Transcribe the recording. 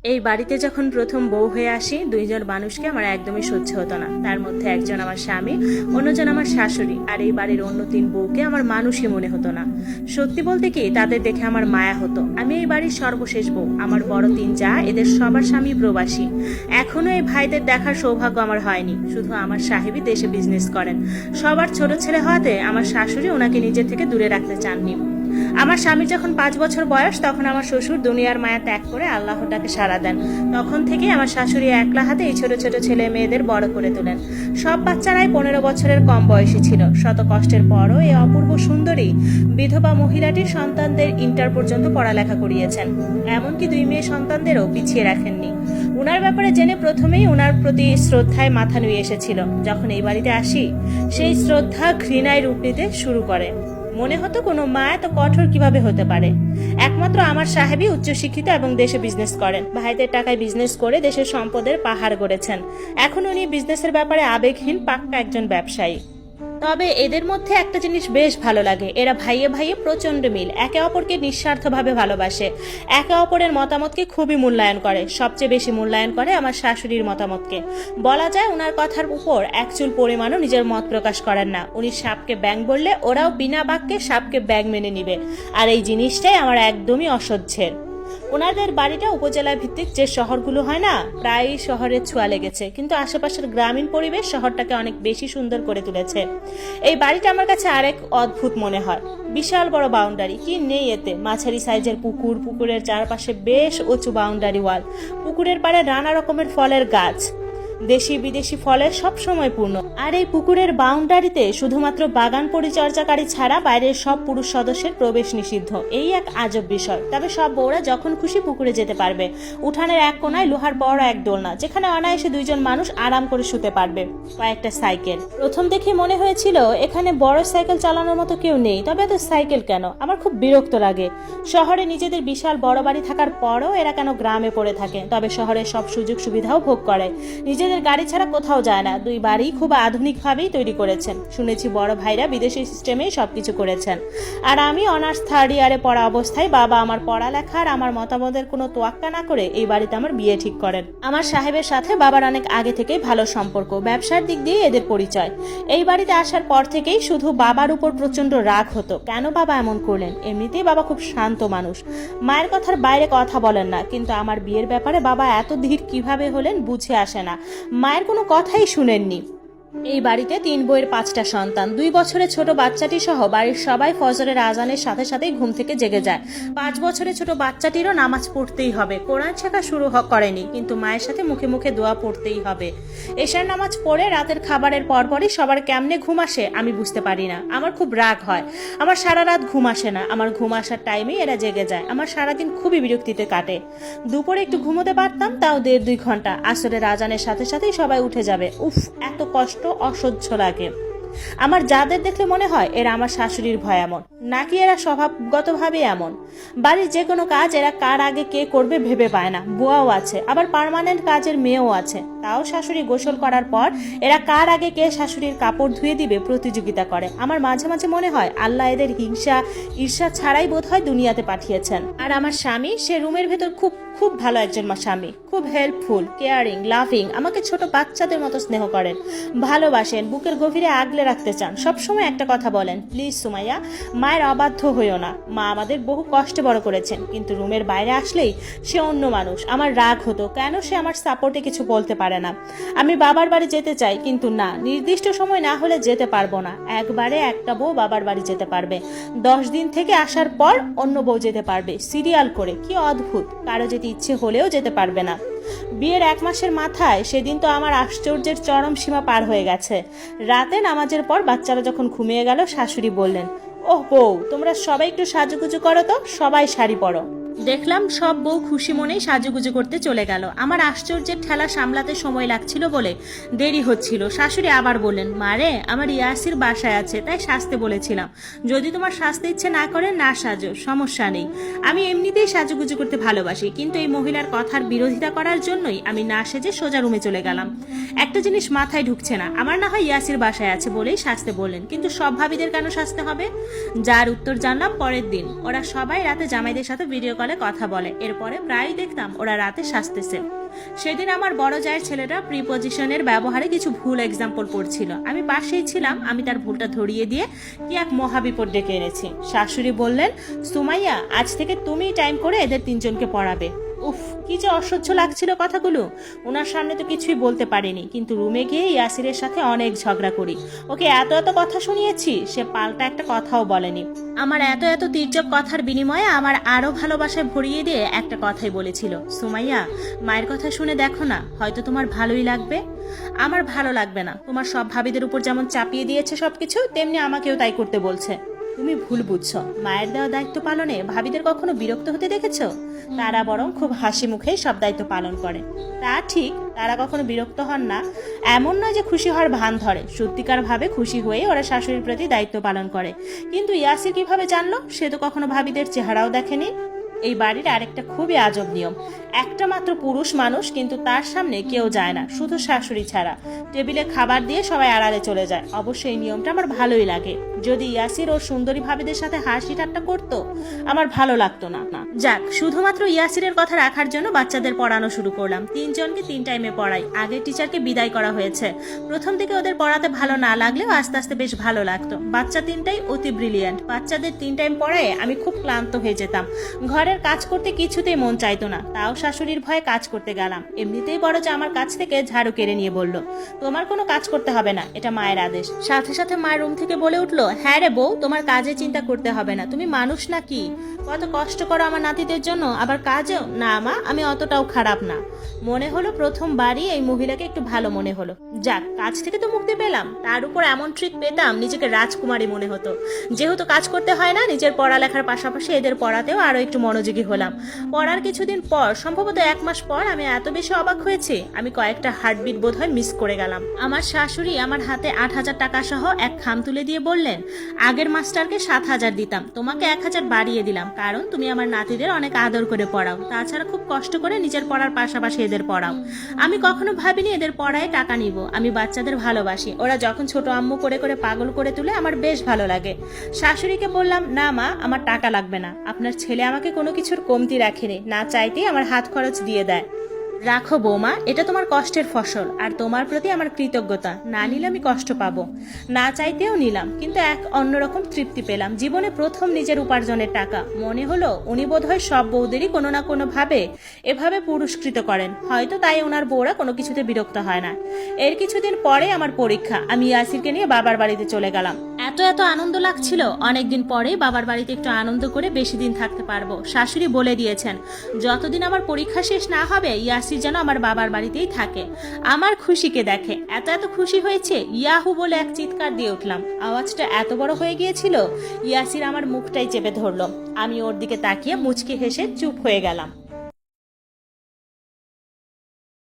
এই বাড়িতে যখন প্রথম বউ হয়ে আসি, দুইজন মানুষকে আমার একদমই সহ্য হতো না। তার মধ্যে একজন আমার স্বামী, অন্যজন আমার শাশুড়ি, আর এই বাড়ির অন্য তিন বউকে আমার মানুষই মনে হতো না। সত্যি বলতে কি, তাদের দেখে আমার মায়া হতো। আমি এই বাড়ির সর্বশেষ বউ। আমার বড় তিন যা, এদের সবার স্বামী প্রবাসী। এখনো এই ভাইদের দেখার সৌভাগ্য আমার হয়নি। শুধু আমার সাহেবই দেশে বিজনেস করেন। সবার ছোট ছেলে হওয়াতে আমার শাশুড়ি ওনাকে নিজের থেকে দূরে রাখতে চাননি। আমার স্বামীর যখন 5 বছর বয়স, তখন আমার শ্বশুর দুনিয়ার মায়া ত্যাগ করে আল্লাহটাকে সাড়া দেন। তখন থেকে আমার শাশুড়ি একলা হাতে এই ছোট ছোট ছেলে মেয়েদের বড় করে তোলেন। সব বাচ্চারাই 15 বছরের কম বয়সী ছিল। শত কষ্টের পরও এই অপূর্ব সুন্দরী বিধবা মহিলাটির সন্তানদের ইন্টার পর্যন্ত পড়ালেখা করিয়েছেন। এমনকি 2 মেয়ে সন্তানদেরও পিছিয়ে রাখেননি। উনার ব্যাপারে জেনে প্রথমেই উনার প্রতি শ্রদ্ধায় মাথা নুয়ে এসেছিল। যখন এই বাড়িতে আসি, সেই শ্রদ্ধা ঘৃণায় রূপ নিতে শুরু করে। মনে হতো কোনো মা এত কঠোর কিভাবে হতে পারে। একমাত্র আমার সাহেবই উচ্চশিক্ষিত এবং দেশে বিজনেস করেন। ভাইদের টাকায় বিজনেস করে দেশের সম্পদের পাহাড় গড়েছেন। এখন উনি বিজনেসের ব্যাপারে আবেগহীন পাক্কা একজন ব্যবসায়ী। তবে এদের মধ্যে একটা জিনিস বেশ ভালো লাগে, এরা ভাইয়ে ভাইয়ে প্রচন্ড মিল। একে অপরকে নিঃস্বার্থভাবে ভালোবাসে। একে অপরের মতামতকে খুবই মূল্যায়ন করে। সবচেয়ে বেশি মূল্যায়ন করে আমার শাশুড়ির মতামতকে। বলা যায় ওনার কথার উপর এক চুল পরিমাণও নিজের মত প্রকাশ করেন না। উনি সাপকে ব্যাং বললে ওরাও বিনা বাক্যে সাপকে ব্যাং মেনে নিবে। আর এই জিনিসটাই আমার একদমই অসহ্যের। ওনাদের বাড়িটা উপজেলা ভিত্তিক যে শহরগুলো হয় না, প্রায় শহরের ছোঁয়া লেগেছে, কিন্তু আশেপাশের গ্রামীণ পরিবেশ শহরটাকে অনেক বেশি সুন্দর করে তুলেছে। এই বাড়িটা আমার কাছে আরেক অদ্ভুত মনে হয়। বিশাল বড় বাউন্ডারি, কি নেই এতে? মাঝারি সাইজের পুকুর, পুকুরের চারপাশে বেশ উঁচু বাউন্ডারি ওয়াল, পুকুরের পাড়ে নানা রকমের ফলের গাছ, দেশি বিদেশি ফলে সব সময় পূর্ণ। আর এই পুকুরের বাউন্ডারিতে শুধুমাত্র বাগান পরিচর্যাকারী ছাড়া বাইরের সব পুরুষ সদস্যের প্রবেশ নিষিদ্ধ। এই এক আজব বিষয়। তবে সব বউরা যখন খুশি পুকুরে যেতে পারবে। উঠানের এক কোনায় লোহার বড় এক দোলনা, যেখানে অনায়াসে 2 জন মানুষ আরাম করে শুতে পারবে। কয়েকটা সাইকেল। প্রথম দেখে মনে হয়েছিল এখানে বড় সাইকেল চালানোর মতো কেউ নেই। তবে এত সাইকেল কেন? আমার খুব বিরক্ত লাগে। শহরে নিজেদের বিশাল বড় বাড়ি থাকার পরও এরা কেন গ্রামে পড়ে থাকে? তবে শহরের সব সুযোগ সুবিধাও ভোগ করে। নিজেদের গাড়ি ছাড়া কোথাও যায় না। 2 বাড়ি খুব আধুনিকভাবেই তৈরি করেছেন। শুনেছি বড় ভাইরা বিদেশি সিস্টেমেই সবকিছু করেছেন। আর আমি অনার্স 3rd ইয়ারে পড়া অবস্থায় বাবা আমার পড়ালেখার আমার মতামতের কোনো তোয়াক্কা না করে এই বাড়িতে আমার বিয়ে ঠিক করেন। আমার সাহেবের সাথে বাবার অনেক আগে থেকেই ভালো সম্পর্ক। ব্যবসার দিক দিয়ে এদের পরিচয়। এই বাড়িতে আসার পর থেকেই শুধু বাবার উপর প্রচন্ড রাগ হতো। কেন বাবা এমন করলেন? এমনিতেই বাবা খুব শান্ত মানুষ, মায়ের কথার বাইরে কথা বলেন না। কিন্তু আমার বিয়ের ব্যাপারে বাবা এত ধীর কিভাবে হলেন বুঝে আসে না। মায়ের কোনো কথাই শুনেননি। এই বাড়িতে 3 বউয়ের 5টা সন্তান। 2 বছরের ছোট বাচ্চাটি সহ বাড়ির সবাই ফজরের আজানের সাথে সাথেই ঘুম থেকে জেগে যায়। 5 বছরের ছোট বাচ্চাটিরও নামাজ পড়তেই হবে। কোরআন শেখা শুরু করেনি, কিন্তু মায়ের সাথে মুখে মুখে দোয়া পড়তেই হবে। এশার নামাজ পড়ে রাতের খাবারের পরপরই সবার কেমনে ঘুম আসে আমি বুঝতে পারি না। আমার খুব রাগ হয়। আমার সারা রাত ঘুম আসে না। আমার ঘুম আসার টাইমেই এরা জেগে যায়। আমার সারাদিন খুবই বিরক্তিতে কাটে। দুপুরে একটু ঘুমোতে পারতাম, তাও 1.5-2 ঘন্টা। আসরের আজানের সাথে সাথেই সবাই উঠে যাবে। উফ, এত কষ্ট অসহ্য লাগে। আমার যাদের দেখলে মনে হয় এরা আমার শাশুড়ির ভয় এমন, নাকি এরা স্বভাবগতভাবে এমন। বাড়ির যে কোনো কাজ এরা কার আগে কে করবে ভেবে পায় না। বুয়াও আছে, আবার পার্মানেন্ট কাজের মেয়েও আছে। তাও শাশুড়ি গোসল করার পর এরা কার আগে কে শাশুড়ির কাপড় ধুয়ে দিবে প্রতিযোগিতা করে। আমার মাঝে মাঝে মনে হয় আল্লাহ এদের হিংসা ঈর্ষা ছাড়াই বোধহয় দুনিয়াতে পাঠিয়েছেন। আর আমার স্বামী, সে রুমের ভেতর খুব খুব ভালো একজন স্বামী। খুব হেল্পফুল, কেয়ারিং, লাভিং। আমাকে ছোট বাচ্চাদের মতো স্নেহ করেন, ভালোবাসেন, বুকের গভীরে আগলে রাখতে চান। সবসময় একটা কথা বলেন, প্লিজ সুমাইয়া, মায়ের অবাধ্য হইও না। মা আমাদের বহু কষ্টে বড় করেছেন, কিন্তু রুমের বাইরে আসলেই সে অন্য মানুষ। আমার রাগ হতো কেন সে আমার সাপোর্টে কিছু বলতে পারে না। আমি বাবার বাড়ি যেতে চাই, কিন্তু না, নির্দিষ্ট সময় না হলে যেতে পারবো না। একবারে একটা বউ বাবার বাড়ি যেতে পারবে, 10 দিন থেকে আসার পর অন্য বউ যেতে পারবে, সিরিয়াল করে। কি অদ্ভুত! কারো যেতে ইচ্ছে হলেও যেতে পারবে না। বিয়ের 1 মাসের মাথায় সেদিন তো আমার আশ্চর্যের চরম সীমা পার হয়ে গেছে। রাতে নামাজের পর বাচ্চারা যখন ঘুমিয়ে গেল, শাশুড়ি বললেন, ওহ বউ, তোমরা সবাই একটু সাজুগুজু করো তো, সবাই শাড়ি পরো। দেখলাম সব বউ খুশি মনেই সাজুগুজু করতে চলে গেল। আমার আশ্চর্যের ঠেলা সামলাতে সময় লাগছিল বলে দেরি হচ্ছিল। শাশুড়ি আবার বললেন, মারে, আমার ইয়াসির বাসায় আছে, তাই সাজতে বলেছিলাম। যদি তোমার সাজতে ইচ্ছে না করে না সাজো, সমস্যা নেই। আমি এমনিতেই সাজুগুজু করতে ভালোবাসি, কিন্তু এই মহিলার কথার বিরোধিতা করার জন্যই আমি না সেজে সোজা রুমে চলে গেলাম। একটা জিনিস মাথায় ঢুকছে না, আমার না হয় ইয়াসির বাসায় আছে বলেই সাজতে বললেন, কিন্তু সব ভাবিদের কেন সাজতে হবে? যার উত্তর জানলাম পরের দিন। ওরা সবাই রাতে জামাইদের সাথে ভিডিও কলে কলে কথা বলে। এরপরে প্রায়ই দেখতাম ওরা রাতে সাজতেছে। সেদিন আমার বড় জায়ের ছেলেটা প্রিপজিশনের ব্যবহারে কিছু ভুল এক্সাম্পল পড়ছিল। আমি পাশেই ছিলাম। আমি তার ভুলটা ধরিয়ে দিয়ে কি এক মহাবিপদ ডেকে এনেছি। শাশুড়ি বললেন, সুমাইয়া, আজ থেকে তুমিই টাইম করে এদের তিনজনকে পড়াবে। উফ, কি যে অসহ্য লাগছিল কথাগুলো। ওনার সামনে তো কিছুই বলতে পারিনি, কিন্তু রুমে গিয়ে ইয়াসিরের সাথে অনেক ঝগড়া করি। ওকে এত এত কথা শুনিয়েছি, সে পাল্টা একটা কথাও বলেনি। আমার এত এত তির্যক কথার বিনিময়ে আমার আরো ভালোবাসায় ভরিয়ে দিয়ে একটা কথাই বলেছিল, সুমাইয়া, মায়ের কথা শুনে দেখো না, হয়তো তোমার ভালোই লাগবে। আমার ভালো লাগবে না। তোমার সব ভাবিদের উপর যেমন চাপিয়ে দিয়েছে সবকিছু, তেমনি আমাকেও তাই করতে বলছে। তুমি ভুল বুঝছো। মায়ের দেওয়া দায়িত্ব পালনে ভাবিদের কখনো বিরক্ত হতে দেখেছো? তারা বরং খুব হাসি মুখেই সব দায়িত্ব পালন করে। তা ঠিক, তারা কখনো বিরক্ত হন না, এমন নয় যে খুশি হওয়ার ভান ধরে। সত্যিকার ভাবে খুশি হয়ে ওরা শাশুড়ির প্রতি দায়িত্ব পালন করে। কিন্তু ইয়াসির কিভাবে জানলো? সে তো কখনো ভাবিদের চেহারাও দেখেনি। এই বাড়ির আরেকটা খুবই আজব নিয়ম, একটা মাত্র পুরুষ মানুষ, কিন্তু তার সামনে কেউ যায় না, শুধু শাশুড়ি ছাড়া। টেবিলে খাবার দিয়ে সবাই আড়ালে চলে যায়। অবশ্যই এই নিয়মটা আমার ভালোই লাগে। যদি ইয়াসির ওর সুন্দরী ভাবিদের সাথে হাসি ঠাট্টা করতো, আমার ভালো লাগতো না। যাক, শুধুমাত্র ইয়াসিরের কথা রাখার জন্য বাচ্চাদের পড়ানো শুরু করলাম। তিনজনকে 3 টাইমে পড়াই। আগের টিচারকে বিদায় করা হয়েছে। প্রথম দিকে ওদের পড়াতে ভালো না লাগলেও আস্তে আস্তে বেশ ভালো লাগতো। বাচ্চা 3টাই অতি ব্রিলিয়ান্ট। বাচ্চাদের 3 টাইম পড়ায় আমি খুব ক্লান্ত হয়ে যেতাম। ঘরের কাজ করতে কিছুতেই মন চাইতো না, তাও শাশুড়ির ভয়ে কাজ করতে গেলাম। এমনিতেই বড় যে আমার কাছ থেকে ঝাড়ু কেড়ে নিয়ে বলল, তোমার কোনো কাজ করতে হবে না, এটা মায়ের আদেশ। সাথে সাথে মায়ের রুম থেকে বলে উঠলো, হ্যাঁ রে বউ, তোমার কাজে চিন্তা করতে হবে না, তুমি মানুষ নাকি? কত কষ্ট করো আমার নাতিদের জন্য, আবার কাজেও না। মা, আমি অতটাও খারাপ না। মনে হলো প্রথমবারই এই মহিলাকে একটু ভালো মনে হলো। যাক, কাজ থেকে তো মুক্তি পেলাম, তার উপর এমন ট্রিক পেতাম নিজেকে রাজকুমারী মনে হতো। যেহেতু কাজ করতে হয় না, নিজের পড়ালেখার পাশাপাশি এদের পড়াতেও আরো একটু মনোযোগী হলাম। পড়ার কিছুদিন পর, সম্ভবত 1 মাস পর, আমি এত বেশি অবাক হয়েছি, আমি কয়েকটা হার্টবিট বোধহয় মিস করে গেলাম। আমার শাশুড়ি আমার হাতে 8,000 টাকা সহ এক খাম তুলে দিয়ে বললেন, আগের মাস্টারকে 7,000 দিতাম, তোমাকে 1,000 বাড়িয়ে দিলাম, কারণ তুমি আমার নাতিদের অনেক আদর করে পড়াও, তাছাড়া খুব কষ্ট করে নিজের পড়ার পাশাপাশি এদের পড়াও। আমি কখনো ভাবিনি এদের পড়ায় টাকা নিব। আমি বাচ্চাদের ভালোবাসি। ওরা যখন ছোট আম্মু করে করে পাগল করে তুলে আমার বেশ ভালো লাগে। শাশুড়িকে বললাম, না মা, আমার টাকা লাগবে না। আপনার ছেলে আমাকে কোনো কিছুর কমতি রাখেনি, না চাইতেই আমার হাত খরচ দিয়ে দেয়। রাখো বৌমা, এটা তোমার কষ্টের ফসল, আর তোমার প্রতি আমার কৃতজ্ঞতা। না নিলে আমি কষ্ট পাবো। না চাইতেও নিলাম, কিন্তু এক অন্যরকম তৃপ্তি পেলাম। জীবনে প্রথম নিজের উপার্জনের টাকা। মনে হলো উনি বোধহয় সব বউদেরই কোনো না কোনো ভাবে এভাবে পুরস্কৃত করেন, হয়তো তাই ওনার বউরা কোনো কিছুতে বিরক্ত হয় না। এর কিছুদিন পরে আমার পরীক্ষা। আমি ইয়াসিরকে নিয়ে বাবার বাড়িতে চলে গেলাম। এত এত আনন্দ লাগছিল, অনেকদিন পরেই বাবার বাড়িতে একটু আনন্দ করে বেশি দিন থাকতে পারবো। শাশুড়ি বলে দিয়েছেন, যতদিন আমার পরীক্ষা শেষ না হবে ইয়াসির যেন আমার বাবার বাড়িতেই থাকে। আমার খুশিকে দেখে এত এত খুশি হয়েছে, ইয়াহু বলে এক চিৎকার দিয়ে উঠলাম। আওয়াজটা এত বড় হয়ে গিয়েছিল, ইয়াসির আমার মুখটাই চেপে ধরলো। আমি ওর দিকে তাকিয়ে মুচকি হেসে চুপ হয়ে গেলাম।